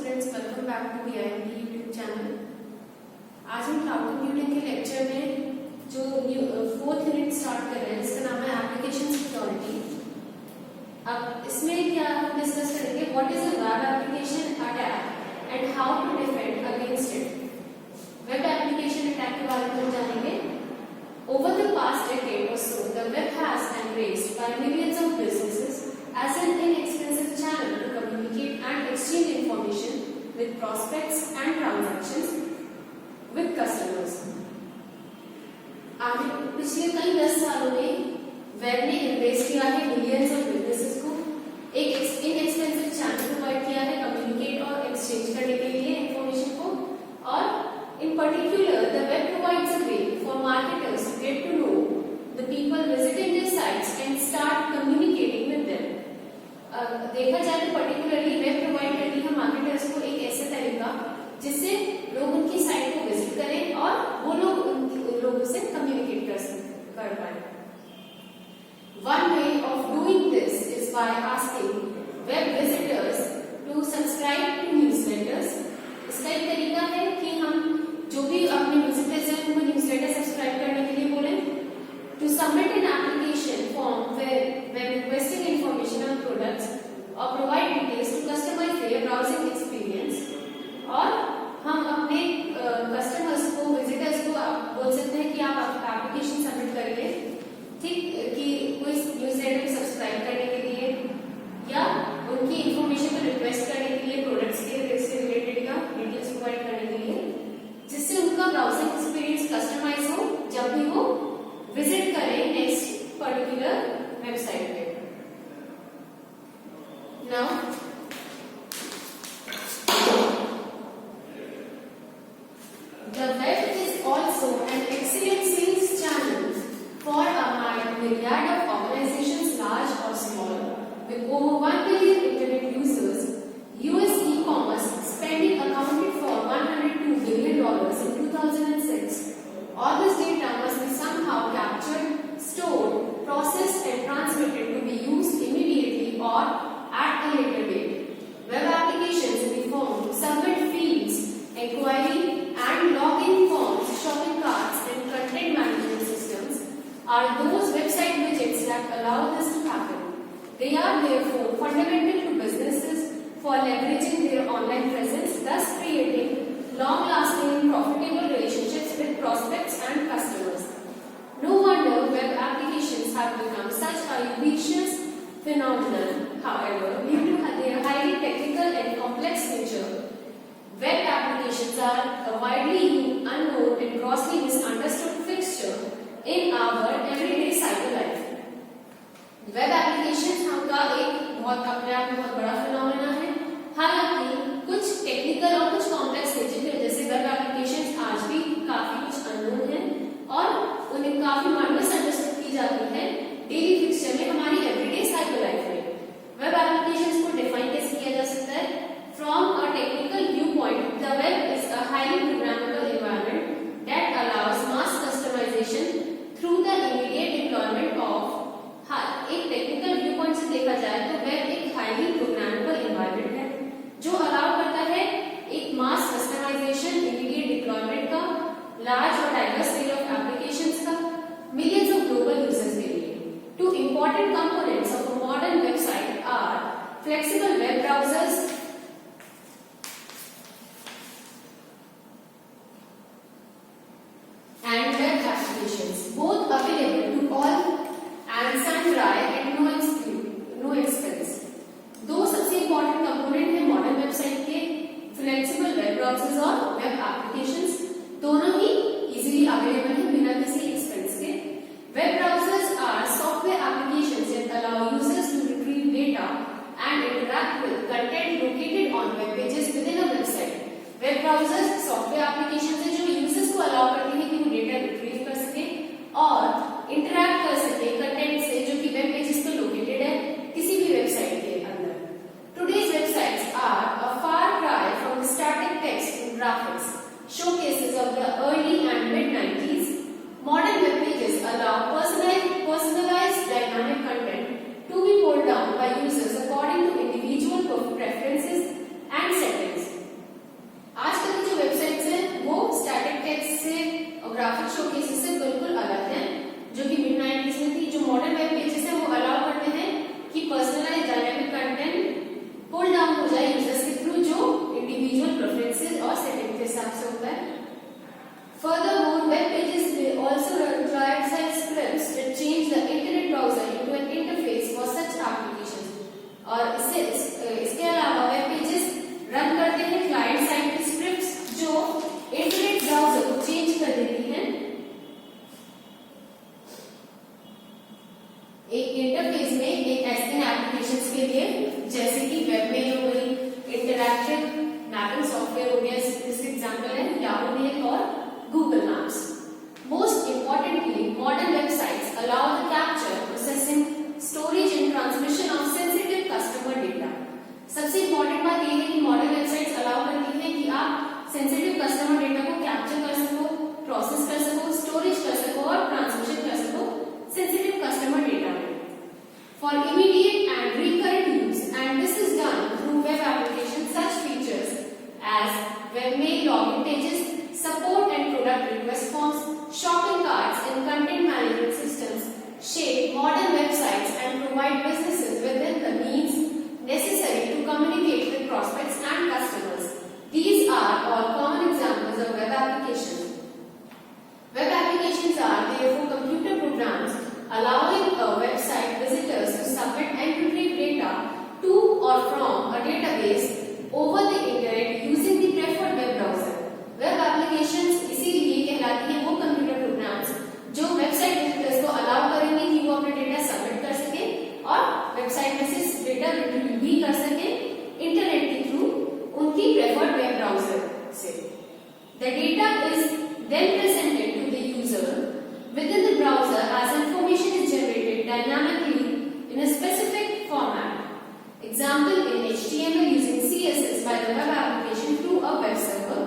Students, welcome back to BIMB YouTube channel. आज हम cloud computing के लेक्चर में जो फोर्थ यूनिट स्टार्ट कर रहे हैं जिसका नाम है एप्लीकेशन सिक्योरिटी। अब इसमें क्या हम डिस्कस करेंगे, what is a web application attack and how to defend against it. Web application attack के बारे में हम जानेंगे। Over the past decade or so, the web has embraced by millions of businesses as an inexpensive channel to communicate and exchange information with prospects and transactions with customers. आगे पिछले कई 10 सालों में वेब ने एम्ब्रेस किया है millions of businesses को, एक इनएक्सपेंसिव चैनल प्रोवाइड किया है कम्युनिकेट और एक्सचेंज करने के लिए इंफॉर्मेशन को, और in particular the web provides a way for marketers to get to know the people visiting their sites and start communicating with them. देखा जाए तो पर्टिकुलरली वेब प्रोवाइड करती है मार्केटर्स को एक ऐसे तरीका जिससे लोग उनकी साइट को विजिट करें और वो लोग उन लोगों से कम्युनिकेट कर पाए। One way of doing this is by asking web visitors to subscribe to newsletters. इसका एक तरीका है कि हम जो भी अपने विजिटर्स हैं उनको न्यूज़लेटर सब्सक्राइब करने के लिए बोलें, to submit an application form where requesting information on products और provide details to customize their browsing experience. और हम अपने कस्टमर्स को, विजिटर्स को बोल सकते हैं कि आप एप्लीकेशन सबमिट करिए, ठीक, कि कोई न्यूज़लेटर को सब्सक्राइब करने के लिए या उनकी इंफॉर्मेशन को रिक्वेस्ट करने के लिए, प्रोडक्ट्स के से रिलेटेड या डिटेल्स प्रोवाइड करने के लिए, जिससे उनका ब्राउजिंग एक्सपीरियंस कस्टमाइज हो जब भी वो विजिट करें नेक्स्ट पर्टिकुलर वेबसाइट पे। Now the web is also an excellent sales channel for a myriad of organizations large or small with over 1 billion internet users. US e-commerce spending accounted for $102 billion in 2006. All this data must be somehow captured, stored, processed and transmitted to be used immediately or at a later date. Web applications in the form submit fields, inquiry and login forms, shopping carts and content management systems are those website widgets that allow this to happen. They are therefore fundamental to businesses for leveraging their online presence, thus creating long-lasting and profitable relationships with prospects and customers. No wonder web applications have become such a ubiquitous phenomenon. However, due to their highly technical and complex nature, web applications are a widely unknown and grossly misunderstood fixture in our everyday cyber life. Web application का एक बहुत अपने आप में बहुत बड़ा phenomena है। हालांकि कुछ टेक्निकल और कुछ कॉम्प्लेक्स नेचर की वजह से वेब एप्लीकेशंस आज भी काफी कुछ अननोन हैं और उन्हें काफी मिसअंडरस्टूड की जाती है डेली फिक्सचर में, हमारी एवरीडे साइबर लाइफ में। वेब एप्लीकेशंस को डिफाइन कैसे किया जा सकता है? From a technical viewpoint, the web is a highly programmable environment that allows mass customisation through the immediate deployment of. एक टेक्निकल व्यू पॉइंट से देखा जाए तो वेब एक हाईली प्रोग्रामेबल एनवायरनमेंट है जो अलाउ करता है एक मास कस्टमाइजेशन, इमीडिएट डिप्लॉयमेंट का, लार्ज और डाइवर्स रेंज ऑफ एप्लीकेशंस का, मिलियंस ऑफ ग्लोबल यूजर्स के लिए। Two important components of a modern website R flexible web browsers and web applications, both available to all and sundry at no expense. दो सबसे important component है modern website के, flexible web browsers और web applications. दोनों ही easily available हैं बिना किसी एक्सपेंस के। Web browsers are software applications that allow users to retrieve data and interact with content located on web pages within a website. Web browsers software applications हैं जो users को allow करती है कि वो डेटा रिट्रीव कर सके और इंटरैक्ट कर सके कंटेंट से जो कि वेब पेजेस पे लोकेटेड है किसी भी वेबसाइट के अंदर। Today's websites are a far cry from the static text and graphics showcases of the early and mid-90s. Modern web pages allow personalized dynamic content to be pulled down by users according to individual preferences and settings. then presented to the user within the browser as information is generated dynamically in a specific format. Example in HTML using CSS by the web application through a web server.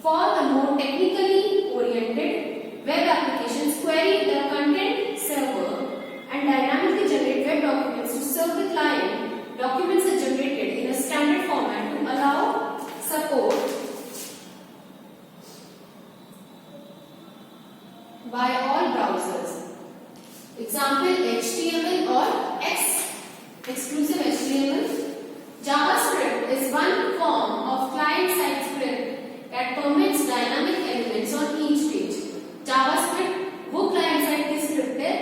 For the more technically oriented web applications, query the content server and dynamically generate web documents to serve the client. Documents are generated in a standard format to allow support by all browsers. Example HTML or X exclusive HTML. JavaScript is one form of client-side script that permits dynamic elements on each page. JavaScript वो client-side की script है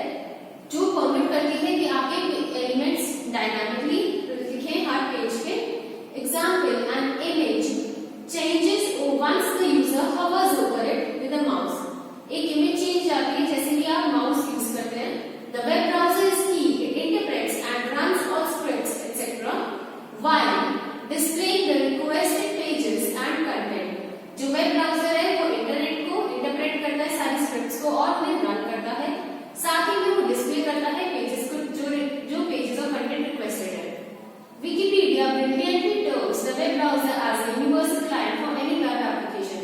जो permit करती है कि आपके elements dynamically दिखें हर page पे. Example, an image changes once the user hovers over it with a mouse. एक image change जाती है जैसे कि आप mouse use करते हैं. The web browser is key. It interprets and runs all scripts, etc. while displaying the requested pages and content. जो web browser है वो इंटरनेट को इंटरप्रेट करता है सारी स्क्रिप्ट्स को और उन्हें रन करता है. साथ ही में वो डिस्प्ले करता है पेजेस को जो पेजेस और कंटेंट रिक्वेस्टेड है. Wikipedia brilliantly terms the web browser as a universal client for any web application.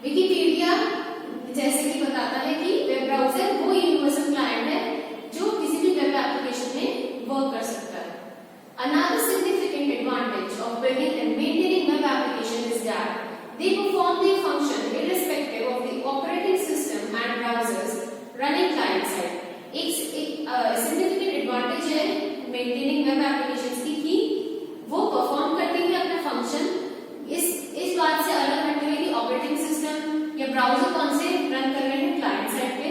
Wikipedia जैसे कि बताता है कि वेब ब्राउजर वो यूनिवर्सल क्लाइंट है जो किसी भी वेब एप्लीकेशन में वर्क कर सकता है. Another significant advantage of building and maintaining web application is that they perform their function irrespective of the operating system and browsers running client side. एक significant advantage है maintaining web applications की वो perform करती है अपना function इस बात से अलग हटते हुए कि ऑपरेटिंग सिस्टम या ब्राउजर कौन से रन कर रहे हैं क्लाइंट साइड पे.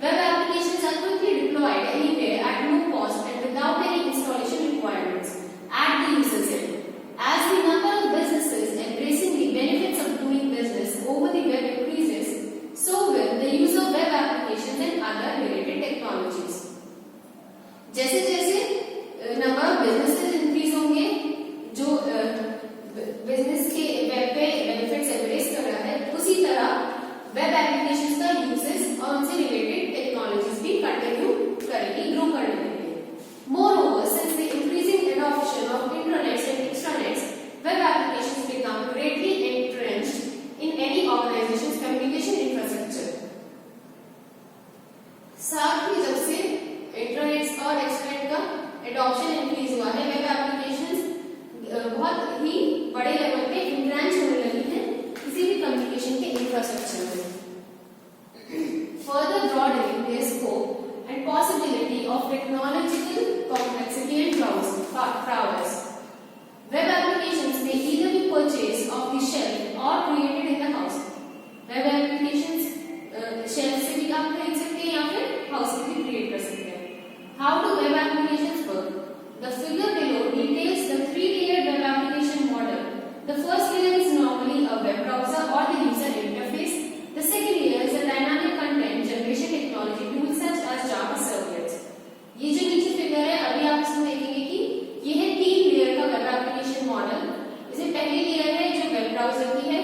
Web applications are quickly deployed anywhere at no cost and without any installation requirements at the user's end. As the number of businesses embracing the benefits of doing business over the web increases, so will the use of web applications and other related technologies. जैसे जैसे number of businesses increase होंगे जो business के web पे benefits embrace कर रहा है उसी तरह वेब एप्लीकेशंस का यूसेज और उनसे रिलेटेड टेक्नोलॉजीज भी कंटिन्यू करेगी ग्रो करने लगेगी. Moreover, since the increasing adoption of intranets and extranets, web applications become greatly entrenched in any organization's communication infrastructure. साथ ही जब से इंटरनेट और एक्सट्रानेट का एडॉप्शन इंक्रीज हुआ है वेब एप्लीकेशंस बहुत ही बड़े लेवल पे इंट्रेंच होने लगी है किसी भी कम्युनिकेशन के इंफ्रास्ट्रक्चर में. Further broadening their scope and possibility of technological complexity and prowess. Web applications may either be purchased off the shelf or created in the house. Web applications shelf से भी आप खरीद सकते हैं या फिर हाउस में भी क्रिएट कर सकते हैं. How do web applications work? The figure below details the three-layered web application model. The first layer is normally a web browser or the user interface. The second layer is a dynamic content generation technology tools such as Java servlets. ये जो नीचे figure है अभी आप इसमें देखेंगे कि ये है 3 लेयर का वेब एप्लीकेशन मॉडल. इसमें पहली लेयर है जो वेब ब्राउजर की है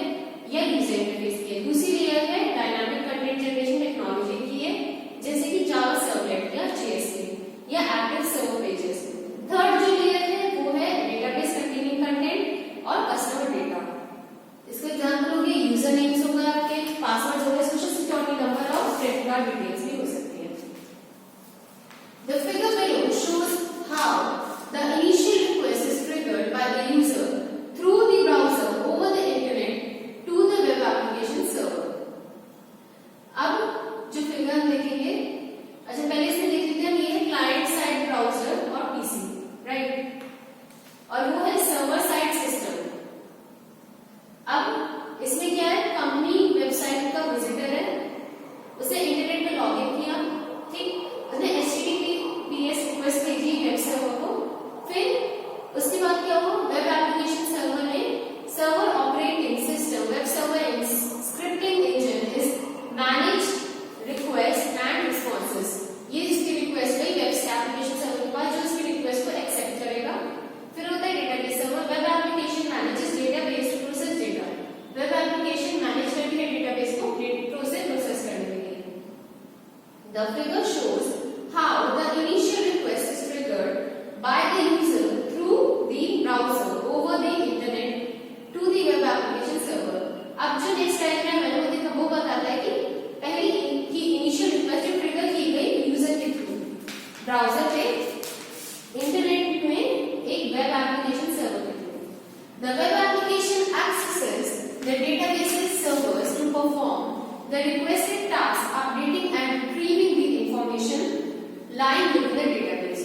या यूजर इंटरफेस की है. दूसरी लेयर है डायनामिक कंटेंट जनरेशन टेक्नोलॉजी की है जैसे कि जावा सर्वलेट या JSP या एक्टिव सर्वर पेजेस. थर्ड जो लेयर है वो है डेटाबेस कंटेनिंग कंटेंट और कस्टमर डेटा. इसका एग्जांपल हो गया यूजर नेम्स हो गए आपके, पासवर्ड हो गए, सोशल सिक्योरिटी नंबर और क्रेडिट कार्ड डिटेल्स भी हो सकती है. The figure below shows how the initial request is triggered by the user through the browser over the internet to the web application server. अब जो figure हम देखेंगे, अच्छा पहले इसमें देख लेते हैं ये है क्लाइंट साइड ब्राउजर और PC, right. The web application accesses the database's servers to perform the requested task updating and retrieving the information lying within the database.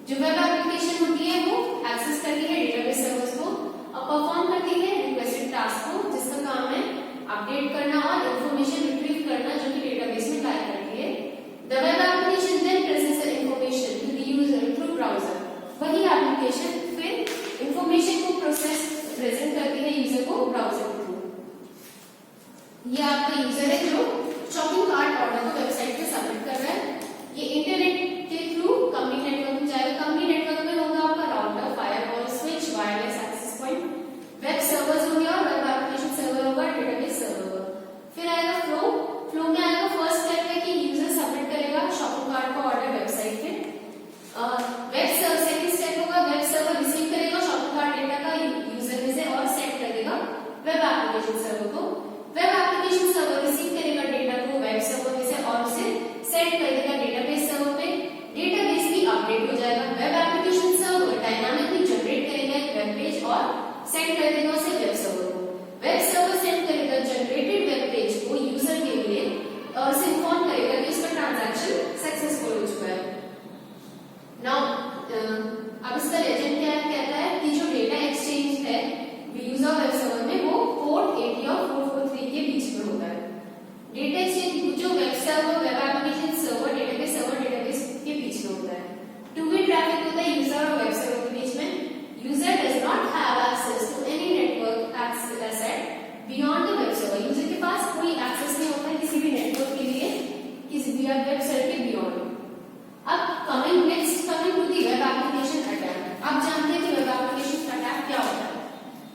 जो वेब एप्लीकेशन होती है वो एक्सेस करती है डेटाबेस सर्वर्स को और perform करती है रिक्वेस्टेड टास्क को, जिसका काम है अपडेट करना और इंफॉर्मेशन रिट्रीव करना जो कि डेटाबेस में लाई करती है. The web application then presents the information to the user through browser. वही एप्लीकेशन फिर इंफॉर्मेशन को प्रोसेस प्रेजेंट करती है यूजर को ब्राउजर के थ्रू. ये आपका यूजर है जो शॉपिंग कार्ट ऑर्डर को वेबसाइट पे सबमिट कर रहा है. ये इंटरनेट के थ्रू कंपनी नेटवर्क में जाएगा. कंपनी नेटवर्क में होगा आपका router, firewall, switch, wireless access point, web servers हो गया और वेब एप्लीकेशन सर्वर होगा, डेटाबेस सर्वर होगा. फिर आएगा फ्लो. फ्लो में आएगा फर्स्ट स्टेप है कि यूजर सबमिट करेगा शॉपिंग कार्ट का ऑर्डर वेबसाइट पे. वेब सर्वर सेकंड स्टेप होगा, वेब सर्वर रिसीव करेगा शॉपिंग कार्ट डेटा का यूजर में से और सेंड कर देगा वेब एप्लीकेशन सर्वर को. वेब एप्लीकेशन सर्वर रिसीव करेगा डेटा को वेब सर्वर में से और उसे सेंड कर देगा डेटाबेस सर्वर पे. डेटाबेस भी अपडेट हो जाएगा. Web application server dynamically generate करेगा एक वेब पेज और सेंड कर देगा उसे वेब सर्वर को. वेब सर्वर सेंड करेगा जनरेटेड वेब पेज को यूजर के लिए और उसे इन्फॉर्म करेगा कि उसका ट्रांजैक्शन सक्सेसफुल हो चुका है. नाउ अब इसका लेजेंड क्या कहता है कि जो डेटा एक्सचेंज है यूजर वेब सर्वर में वो पोर्ट 80 और 443 के बीच में होता है. डेटा एक्सचेंज जो web server, web application server, database के बीच में होता है. टू वे ट्रैफिक होता है यूजर और वेब सर्वर के बीच में. User does not have access to any network asset beyond the web server. User के पास कोई एक्सेस नहीं होता है किसी भी नेटवर्क के लिए किसी भी वेब सर्वर के बियॉन्ड. अब coming to the web application attack. आप जानते हैं कि वेब एप्लीकेशन अटैक क्या होता है.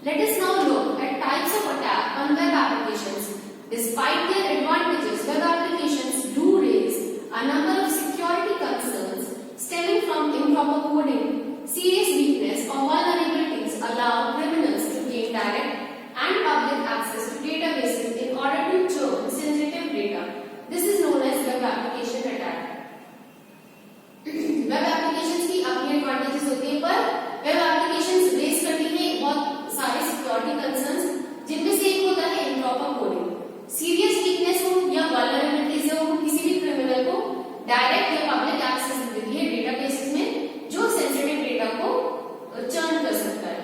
Let us now look at types of attack on web applications. Despite their advantages, web applications do raise a number of security concerns stemming from improper coding. Serious weakness or vulnerabilities allow criminals to gain direct and public access to databases in order to churn sensitive data. This is known as web application attack. Web applications की अपनी advantages होती है पर web applications raise करती है बहुत सारे security concerns, जिनमें से एक होता है इम्प्रॉपर कोडिंग. सीरियस वीकनेस हो या वल्नरेबिलिटीज हो किसी भी क्रिमिनल को डायरेक्ट या पब्लिक एक्सेस देती है डेटाबेसेस में जो सेंसिटिव डेटा को चर्न कर सकता है.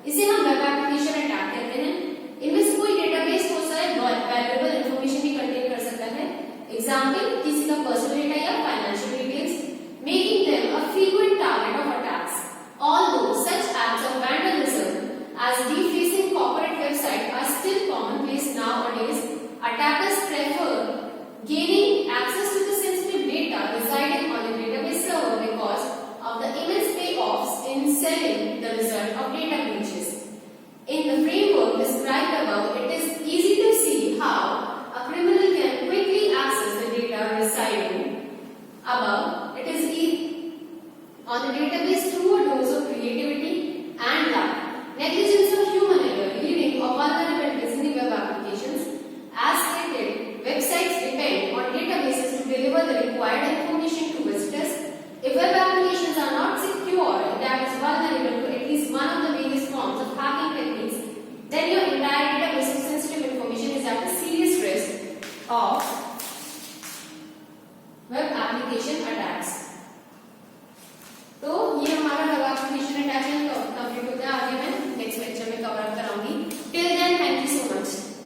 इसे हम वेब एप्लीकेशन अटैक कहते हैं. इनमें से कोई डेटाबेस हो सकता है वैल्यूएबल इंफॉर्मेशन भी कंटेन कर सकता है. एग्जांपल किसी का पर्सनल डेटा या financial details, making them a frequent target of attacks. Although such acts of vandalism as defacing corporate websites are still commonplace nowadays, attackers prefer gaining access to the sensitive data residing on the database server because of the immense payoffs in selling the result of data breaches. In the framework described above, it is easy to see how a criminal can quickly access the data residing above. It is on the database through a dose of creativity and luck. Negligence of human error leading or vulnerabilities in the web applications. As stated, websites depend on databases to deliver the required information to visitors. If web applications are not secure, that is vulnerable to at least one of the